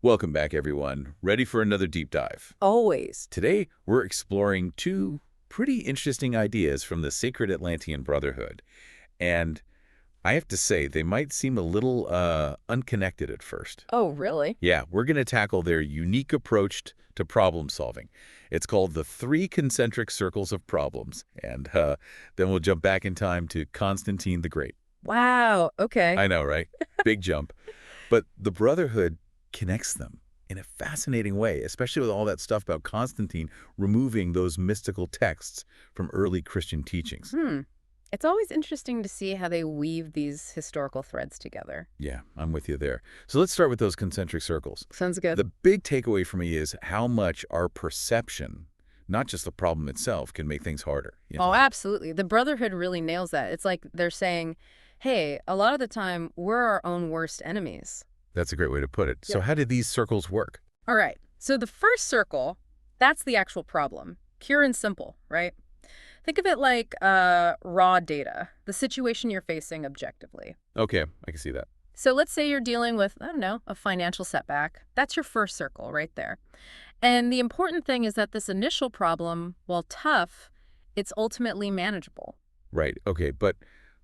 Welcome back, everyone. Ready for another deep dive? Always. Today, we're exploring two pretty interesting ideas from the Sacred Atlantean Brotherhood. And I have to say, they might seem a little unconnected at first. Oh, really? Yeah, we're going to tackle their unique approach to problem solving. It's called the three concentric circles of problems. And then we'll jump back in time to Constantine the Great. Wow. Okay. I know, right? Big jump. But the Brotherhood connects them in a fascinating way, especially with all that stuff about Constantine removing those mystical texts from early Christian teachings. It's always interesting to see how they weave these historical threads together. Yeah, I'm with you there. So let's start with those concentric circles. Sounds good. The big takeaway for me is how much our perception, not just the problem itself, can make things harder. Oh, absolutely. The Brotherhood really nails that. It's like they're saying, hey, a lot of the time, we're our own worst enemies. That's a great way to put it. So Yeah. how did these circles work? All right. So the first circle, that's the actual problem. Pure and simple, right? Think of it like raw data, the situation you're facing objectively. Okay, I can see that. So let's say you're dealing with, I don't know, a financial setback. That's your first circle right there. And the important thing is that this initial problem, while tough, it's ultimately manageable. Right, okay, but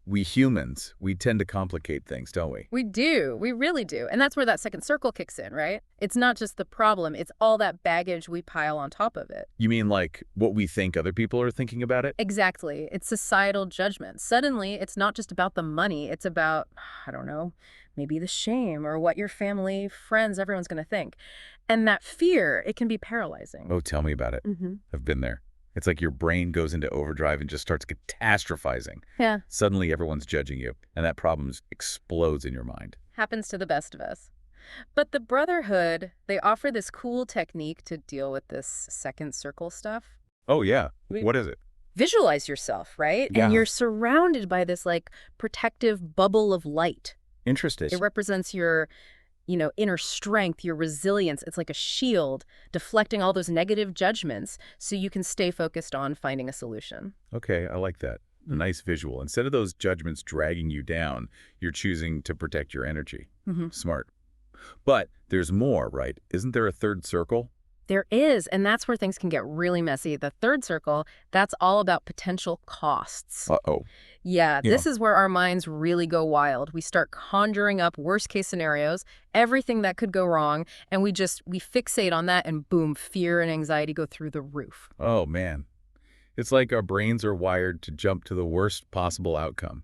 we humans, we tend to complicate things, don't we? We do. We really do. And that's where that second circle kicks in, right? It's not just the problem. It's all that baggage we pile on top of it. You mean like what we think other people are thinking about it? Exactly. It's societal judgment. Suddenly, it's not just about the money. It's about, I don't know, maybe the shame or what your family, friends, everyone's going to think. And that fear, it can be paralyzing. Oh, tell me about it. I've been there. It's like your brain goes into overdrive and just starts catastrophizing. Yeah. Suddenly, everyone's judging you, and that problem explodes in your mind. Happens to the best of us. But the Brotherhood, they offer this cool technique to deal with this second circle stuff. Oh, yeah. We- What is it? Visualize yourself, right? Yeah. And you're surrounded by this like protective bubble of light. Interesting. It represents your, inner strength, your resilience. It's like a shield deflecting all those negative judgments so you can stay focused on finding a solution. Okay, I like that. A nice visual. Instead of those judgments dragging you down, you're choosing to protect your energy. Smart. But there's more, right? Isn't there a third circle? There is, and that's where things can get really messy. The third circle, that's all about potential costs. Uh-oh. Yeah, Yeah. this is where our minds really go wild. We start conjuring up worst-case scenarios, everything that could go wrong, and we fixate on that, and boom, fear and anxiety go through the roof. Oh, man. It's like our brains are wired to jump to the worst possible outcome.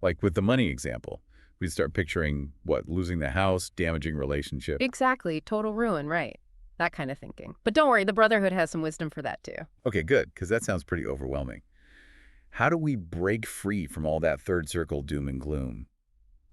Like with the money example. We start picturing, losing the house, damaging relationship. Exactly, total ruin, right? That kind of thinking. But don't worry, the Brotherhood has some wisdom for that, too. Okay, good, because that sounds pretty overwhelming. How do we break free from all that third circle doom and gloom?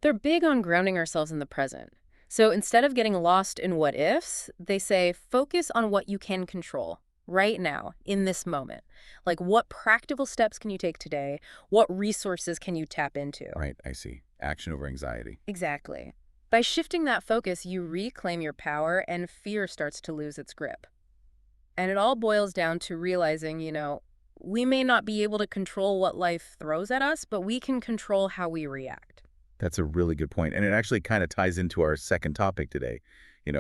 They're big on grounding ourselves in the present. So instead of getting lost in what ifs, they say focus on what you can control right now, in this moment. Like what practical steps can you take today? What resources can you tap into? Right, I see. Action over anxiety. Exactly. By shifting that focus, you reclaim your power and fear starts to lose its grip. And it all boils down to realizing, we may not be able to control what life throws at us, but we can control how we react. That's a really good point. And it actually kind of ties into our second topic today.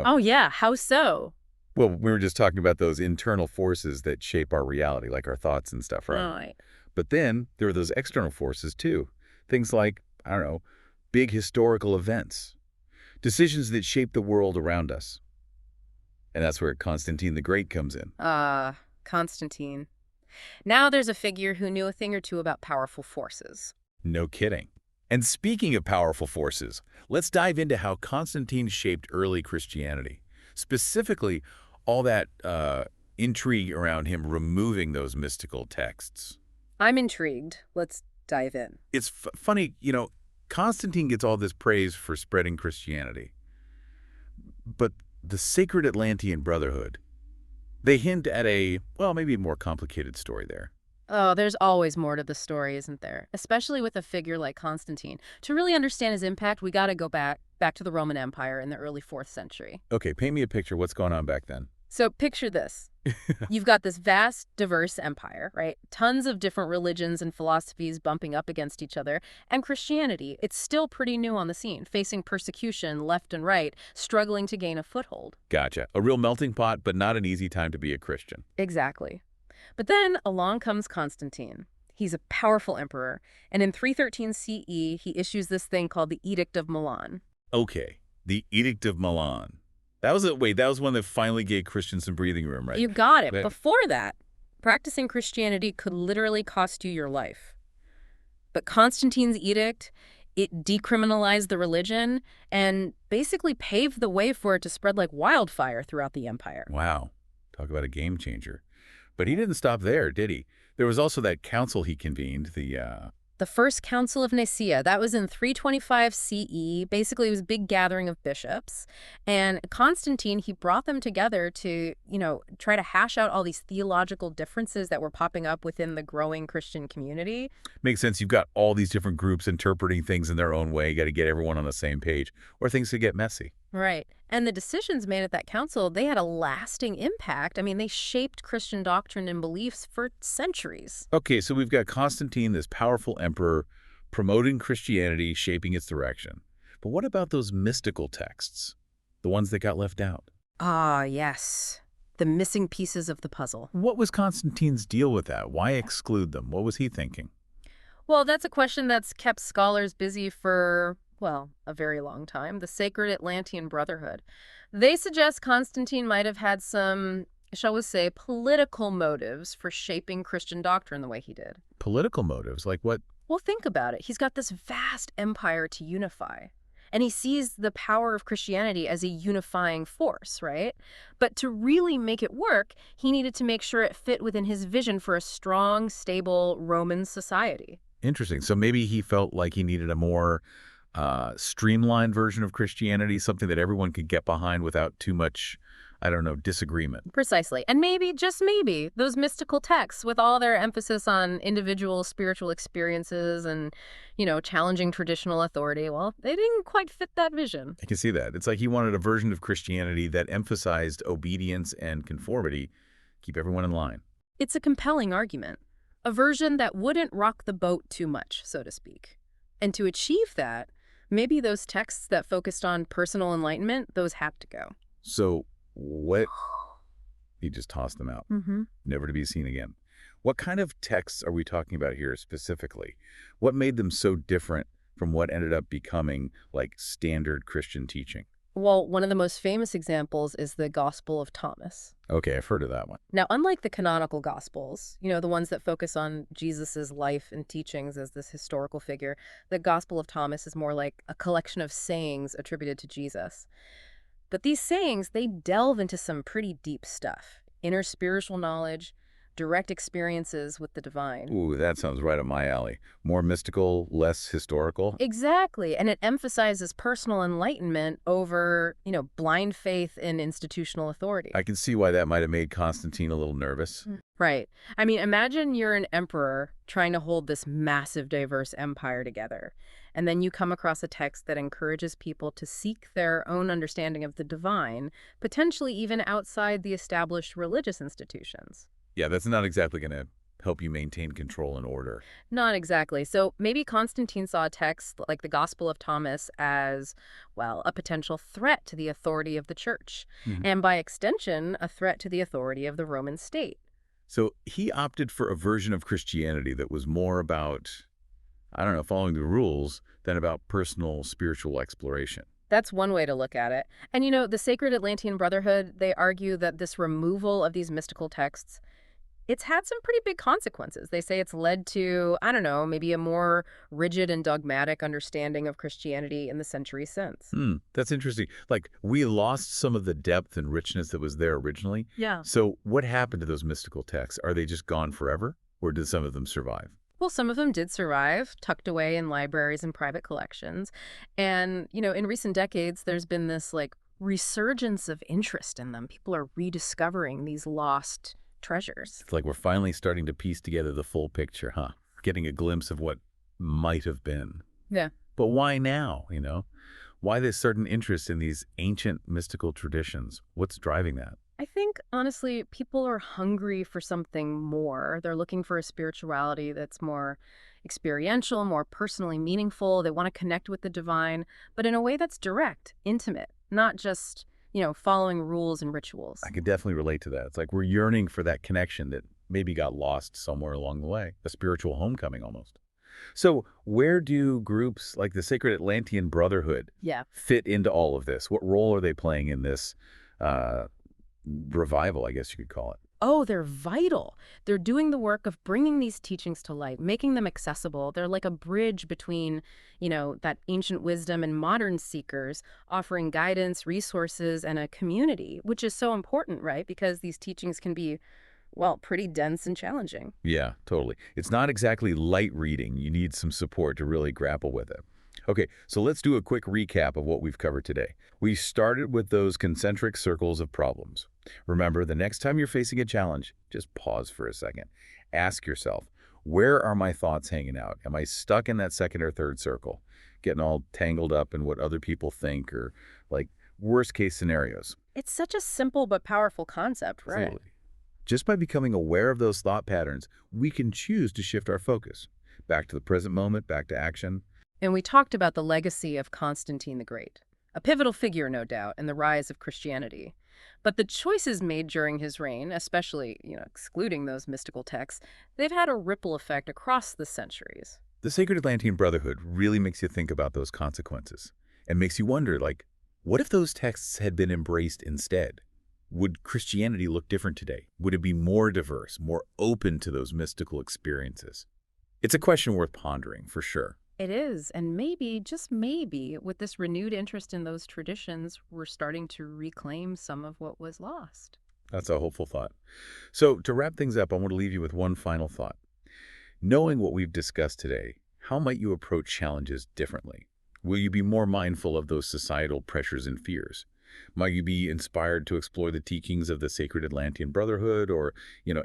Oh, yeah. How so? Well, we were just talking about those internal forces that shape our reality, like our thoughts and stuff, right? Right. But then there are those external forces too. Things like, I don't know, big historical events, decisions that shape the world around us. And that's where Constantine the Great comes in. Constantine. Now there's a figure who knew a thing or two about powerful forces. No kidding. And speaking of powerful forces, let's dive into how Constantine shaped early Christianity. Specifically, all that intrigue around him removing those mystical texts. I'm intrigued. Let's dive in. It's funny, Constantine gets all this praise for spreading Christianity. But the Sacred Atlantean Brotherhood, they hint at maybe a more complicated story there. Oh, there's always more to the story, isn't there? Especially with a figure like Constantine. To really understand his impact, we got to go back to the Roman Empire in the early 4th century. Okay, paint me a picture. What's going on back then? So picture this. You've got this vast, diverse empire, right? Tons of different religions and philosophies bumping up against each other. And Christianity, it's still pretty new on the scene, facing persecution left and right, struggling to gain a foothold. Gotcha. A real melting pot, but not an easy time to be a Christian. Exactly. But then along comes Constantine. He's a powerful emperor, and in 313 CE, he issues this thing called the Edict of Milan. Okay, the Edict of Milan. That was one that finally gave Christians some breathing room, right? You got it. But Before that, practicing Christianity could literally cost you your life. But Constantine's edict, it decriminalized the religion and basically paved the way for it to spread like wildfire throughout the empire. wow, talk about a game changer. But he didn't stop there, did he? There was also that council he convened, The First Council of Nicaea, that was in 325 CE. Basically, it was a big gathering of bishops. And Constantine, he brought them together to, try to hash out all these theological differences that were popping up within the growing Christian community. makes sense. You've got all these different groups interpreting things in their own way. You got to get everyone on the same page, or things could get messy. Right. And the decisions made at that council, they had a lasting impact. I mean, they shaped Christian doctrine and beliefs for centuries. Okay, so we've got Constantine, this powerful emperor, promoting Christianity, shaping its direction. But what about those mystical texts? The ones that got left out? Ah, yes. The missing pieces of the puzzle. What was Constantine's deal with that? Why exclude them? What was he thinking? Well, that's a question that's kept scholars busy for, well, a very long time. The Sacred Atlantean Brotherhood. They suggest Constantine might have had some, shall we say, political motives for shaping Christian doctrine the way he did. Political motives, like what? Well, think about it. He's got this vast empire to unify. And he sees the power of Christianity as a unifying force, right? But to really make it work, he needed to make sure it fit within his vision for a strong, stable Roman society. Interesting. So maybe he felt like he needed a more streamlined version of Christianity, something that everyone could get behind without too much, I don't know, disagreement. Precisely. And maybe, just maybe, those mystical texts with all their emphasis on individual spiritual experiences and, challenging traditional authority, well, they didn't quite fit that vision. I can see that. It's like he wanted a version of Christianity that emphasized obedience and conformity, keep everyone in line. It's a compelling argument. A version that wouldn't rock the boat too much, so to speak. And to achieve that, maybe those texts that focused on personal enlightenment, those had to go. So what? He just tossed them out, never to be seen again. What kind of texts are we talking about here specifically? What made them so different from what ended up becoming like standard Christian teaching? Well, one of the most famous examples is the Gospel of Thomas. Okay, I've heard of that one. Now, unlike the canonical Gospels, the ones that focus on Jesus's life and teachings as this historical figure, the Gospel of Thomas is more like a collection of sayings attributed to Jesus. But these sayings, they delve into some pretty deep stuff. Inner spiritual knowledge, direct experiences with the divine. Ooh, that sounds right up my alley. More mystical, less historical. Exactly. And it emphasizes personal enlightenment over, blind faith in institutional authority. I can see why that might have made Constantine a little nervous. Right. I mean, imagine you're an emperor trying to hold this massive, diverse empire together. And then you come across a text that encourages people to seek their own understanding of the divine, potentially even outside the established religious institutions. Yeah, that's not exactly going to help you maintain control and order. Not exactly. So maybe Constantine saw a text like the Gospel of Thomas as, well, a potential threat to the authority of the church, and by extension, a threat to the authority of the Roman state. So he opted for a version of Christianity that was more about, I don't know, following the rules than about personal spiritual exploration. That's one way to look at it. And the Sacred Atlantean Brotherhood, they argue that this removal of these mystical texts, it's had some pretty big consequences. They say it's led to, I don't know, maybe a more rigid and dogmatic understanding of Christianity in the centuries since. That's interesting. Like, we lost some of the depth and richness that was there originally. Yeah. So what happened to those mystical texts? Are they just gone forever, or did some of them survive? Well, some of them did survive, tucked away in libraries and private collections. And, in recent decades, there's been this, resurgence of interest in them. People are rediscovering these lost treasures. It's like we're finally starting to piece together the full picture, huh? Getting a glimpse of what might have been. Yeah. But why now, Why this certain interest in these ancient mystical traditions? What's driving that? I think, honestly, people are hungry for something more. They're looking for a spirituality that's more experiential, more personally meaningful. They want to connect with the divine, but in a way that's direct, intimate, not just, following rules and I rituals. could definitely relate to that. It's like we're yearning for that connection that maybe got lost somewhere along the way, a spiritual homecoming almost. So, where do groups like the Sacred Atlantean Brotherhood Yeah. fit into all of this? What role are they playing in this uh, revival, I guess you could call it? Oh, they're vital. They're doing the work of bringing these teachings to light, making them accessible. They're like a bridge between, that ancient wisdom and modern seekers, offering guidance, resources, and a community, which is so important, right? Because these teachings can be, well, pretty dense and challenging. Yeah, totally. It's not exactly light reading. You need some support to really grapple with it. Okay, so let's do a quick recap of what we've covered today. We started with those concentric circles of problems. Remember, the next time you're facing a challenge, just pause for a second. Ask yourself, where are my thoughts hanging out? Am I stuck in that second or third circle, getting all tangled up in what other people think or like worst case scenarios? It's such a simple but powerful concept, right? Absolutely. Just by becoming aware of those thought patterns, we can choose to shift our focus back to the present moment, back to action. And we talked about the legacy of Constantine the Great, a pivotal figure, no doubt, in the rise of Christianity. But the choices made during his reign, especially, excluding those mystical texts, they've had a ripple effect across the centuries. The Sacred Atlantean Brotherhood really makes you think about those consequences and makes you wonder, like, what if those texts had been embraced instead? Would Christianity look different today? Would it be more diverse, more open to those mystical experiences? It's a question worth pondering, for sure. It is, and maybe, just maybe, with this renewed interest in those traditions, we're starting to reclaim some of what was lost. That's a hopeful thought. So, to wrap things up, I want to leave you with one final thought. Knowing what we've discussed today, how might you approach challenges differently? Will you be more mindful of those societal pressures and fears? Might you be inspired to explore the teachings of the Sacred Atlantean Brotherhood or,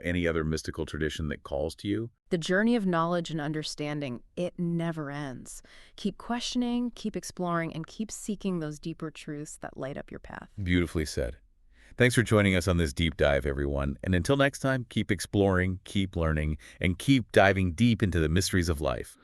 any other mystical tradition that calls to you? The journey of knowledge and understanding, it never ends. Keep questioning, keep exploring, and keep seeking those deeper truths that light up your path. Beautifully said. Thanks for joining us on this deep dive, everyone. And until next time, keep exploring, keep learning, and keep diving deep into the mysteries of life.